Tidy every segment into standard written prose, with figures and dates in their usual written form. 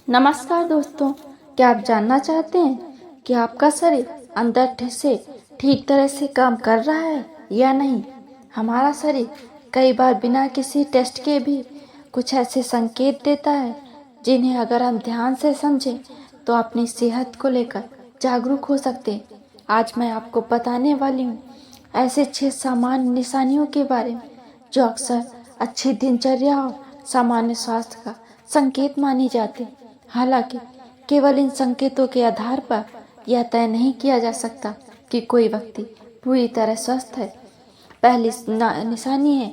नमस्कार दोस्तों, क्या आप जानना चाहते हैं कि आपका शरीर अंदर से ठीक तरह से काम कर रहा है या नहीं। हमारा शरीर कई बार बिना किसी टेस्ट के भी कुछ ऐसे संकेत देता है जिन्हें अगर हम ध्यान से समझें तो अपनी सेहत को लेकर जागरूक हो सकते हैं। आज मैं आपको बताने वाली हूँ ऐसे 6 सामान्य निशानियों के बारे में जो अक्सर अच्छी दिनचर्या और सामान्य स्वास्थ्य का संकेत माने जाते हैं। हालांकि केवल इन संकेतों के आधार पर यह तय नहीं किया जा सकता कि कोई व्यक्ति पूरी तरह स्वस्थ है। पहली निशानी है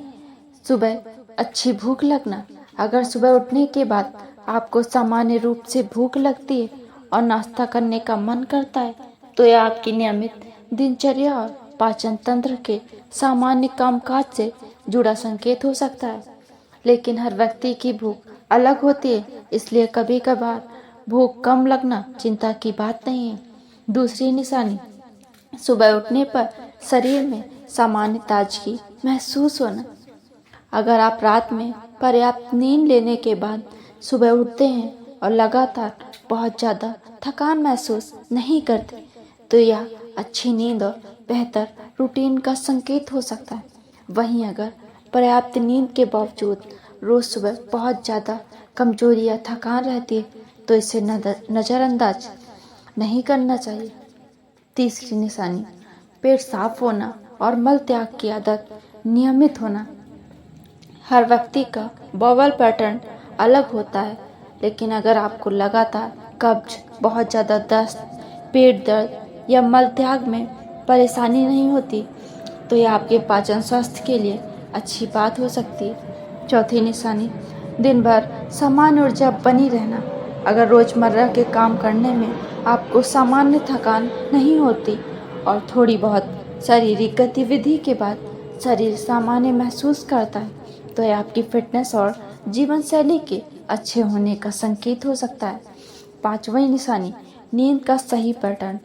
सुबह अच्छी भूख लगना। अगर सुबह उठने के बाद आपको सामान्य रूप से भूख लगती है और नाश्ता करने का मन करता है तो यह आपकी नियमित दिनचर्या और पाचन तंत्र के सामान्य कामकाज से जुड़ा संकेत हो सकता है। लेकिन हर व्यक्ति की भूख अलग होती है, इसलिए कभी कभार भूख कम लगना चिंता की बात नहीं है। दूसरी निशानी सुबह उठने पर शरीर में सामान्य ताजगी महसूस होना। अगर आप रात में पर्याप्त नींद लेने के बाद सुबह उठते हैं और लगातार बहुत ज़्यादा थकान महसूस नहीं करते तो यह अच्छी नींद और बेहतर रूटीन का संकेत हो सकता है। वहीं अगर पर्याप्त नींद के बावजूद रोज़ सुबह बहुत ज़्यादा कमजोरी या थकान रहती है तो इसे नज़रअंदाज नहीं करना चाहिए। तीसरी निशानी पेट साफ होना और मल त्याग की आदत नियमित होना। हर व्यक्ति का बॉवल पैटर्न अलग होता है, लेकिन अगर आपको लगातार कब्ज, बहुत ज़्यादा दस्त, पेट दर्द या मल त्याग में परेशानी नहीं होती तो यह आपके पाचन स्वास्थ्य के लिए अच्छी बात हो सकती है। चौथी निशानी दिन भर समान ऊर्जा बनी रहना। अगर रोज़मर्रा के काम करने में आपको सामान्य थकान नहीं होती और थोड़ी बहुत शारीरिक गतिविधि के बाद शरीर सामान्य महसूस करता है तो यह आपकी फिटनेस और जीवन शैली के अच्छे होने का संकेत हो सकता है। पांचवी निशानी नींद का सही पैटर्न।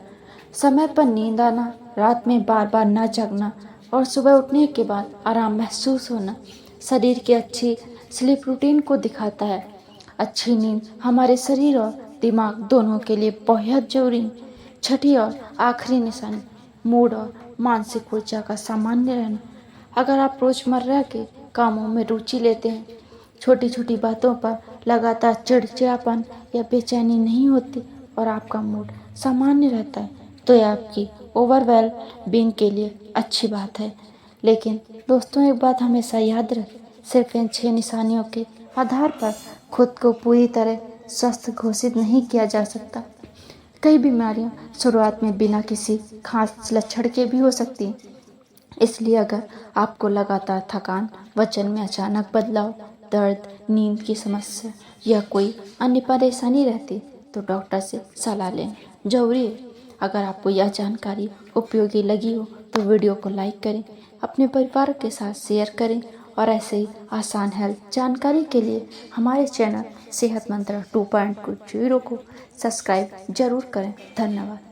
समय पर नींद आना, रात में बार बार न जगना और सुबह उठने के बाद आराम महसूस होना शरीर की अच्छी स्लीप रूटीन को दिखाता है। अच्छी नींद हमारे शरीर और दिमाग दोनों के लिए बहुत जरूरी है। छठी और आखिरी निशानी मूड और मानसिक ऊर्जा का सामान्य रहना। अगर आप रोजमर्रा के कामों में रुचि लेते हैं, छोटी छोटी बातों पर लगातार चिड़चिड़ापन या बेचैनी नहीं होती और आपका मूड सामान्य रहता है तो यह आपकी ओवरवेल बीइंग के लिए अच्छी बात है। लेकिन दोस्तों, एक बात हमेशा याद रखें, सिर्फ इन 6 निशानियों के आधार पर खुद को पूरी तरह स्वस्थ घोषित नहीं किया जा सकता। कई बीमारियां शुरुआत में बिना किसी खास लक्षण के भी हो सकती हैं। इसलिए अगर आपको लगातार थकान, वजन में अचानक बदलाव, दर्द, नींद की समस्या या कोई अन्य परेशानी रहती तो डॉक्टर से सलाह लेना जरूरी है। अगर आपको यह जानकारी उपयोगी लगी हो तो वीडियो को लाइक करें, अपने परिवार के साथ शेयर करें और ऐसे ही आसान हेल्थ जानकारी के लिए हमारे चैनल सेहत मंत्र 2.0 को सब्सक्राइब जरूर करें। धन्यवाद।